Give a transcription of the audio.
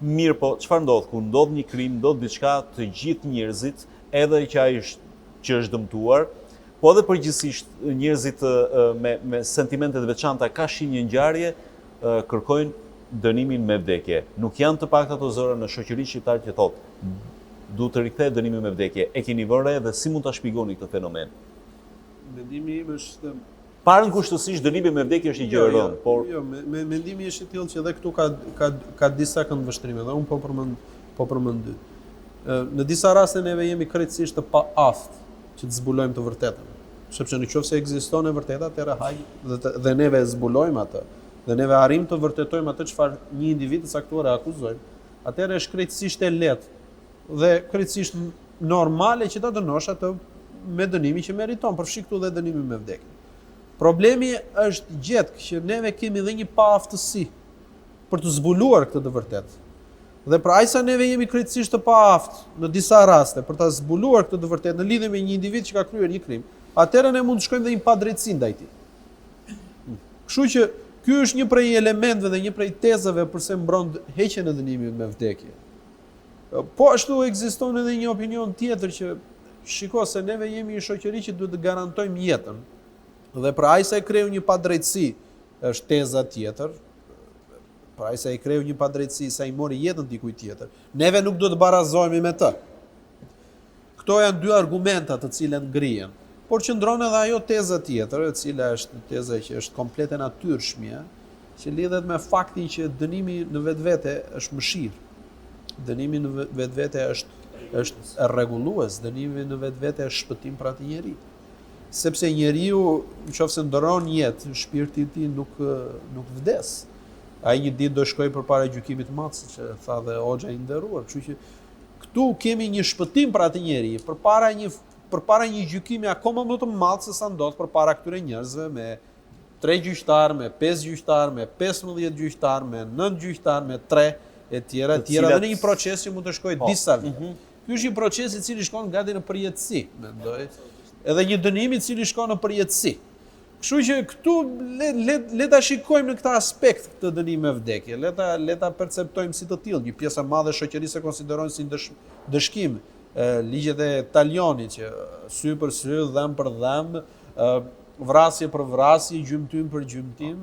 Mirë, po çfarë ndodh? Kur ndodh një krim, ndodh diçka, të gjithë njerëzit, edhe që ai që është dëmtuar, po edhe përgjithsisht njerëzit me sentimente të veçanta ka shi një ngjarje, kërkojnë dënimin me vdekje. Nuk janë të pakta ato zëra në shoqërinë shqiptare që thotë duhet të rikthehet dënimi me vdekje. E keni vënë dhe si mund ta shpjegoni këtë fenomen? Mendimi im është Parën kushtësisht dënimi me vdekje është një gjë e rëndë, por mendimi është i tillë që edhe këtu ka disa këndvështrime, dhe unë po përmend dy. Në disa raste neve jemi krejtësisht të paaftë që të zbulojmë të vërtetën. Sepse nëse ekziston e vërteta, atëherë dhe neve e zbulojmë atë, dhe neve arrim të vërtetojmë atë çfarë një individ të caktuar e akuzojmë, atëherë është krejtësisht e lehtë dhe krejtësisht normale që ta dënosh atë me dënimin që meriton, përfshi këtu dhe dënimin me vdekje. Problemi është gjetë që neve kemi dhe një paaftësi për të zbuluar këtë të vërtetë. Dhe pra aq sa neve jemi krejtësisht të paaftë në disa raste për ta zbuluar këtë të vërtetë në lidhje me një individ që ka kryer një krim, atëherë ne mund të shkojmë dhe një padrejtësi ndaj tij. Kështu që ky është një prej elementeve dhe një prej tezave përse mbron heqjen e dënimit me vdekje. Po ashtu ekziston edhe një opinion tjetër që shiko se neve jemi një shoqëri që duhet të garantojmë jetën. Dhe pra ai sa e kreu një padrejtësi është teza tjetër. Pra ai sa e kreu një padrejtësi, sa i mori jetën dikujt tjetër. Neve nuk duhet të barazohemi me të. Këto janë dy argumenta të cilat ngrihen. Por qëndron edhe ajo teza tjetër, e cila është teza që është komplet e natyrshme, që lidhet me faktin që dënimi në vetvete është mëshirë. Dënimi në vetvete është rregullues, dënimi në vetvete është shpëtim për atë njerëz. Sepse njeriu, nëse ndron jetë, shpirti i tij nuk vdes. Ai një ditë do shkojë përpara gjykimit të madh, siç e tha dhe Hoxha i nderuar. Kështu që këtu kemi një shpëtim për atë njerëz, përpara një gjykimi akoma më të madh se sa ndodh përpara këtyre njerëzve me 3 gjyqtar, me 5 gjyqtar, me 15 gjyqtar, me 9 gjyqtar, me 3 e tjera dhe në një proces që mund të shkojë disa vite. Ky është një proces i cili shkon gati në përjetësi, mendoj. Edhe një dënim i cili shkon në përjetësi. Kështu që këtu le ta shikojmë në këtë aspekt këtë dënim me vdekje. Le ta perceptojmë si të tillë. Një pjesë e madhe e shoqërisë e konsiderojnë si dëshkim ligjet e Talionit që sy për sy, dhëm për dhëm, vrasje për vrasje, gjymtyr për gjymtim.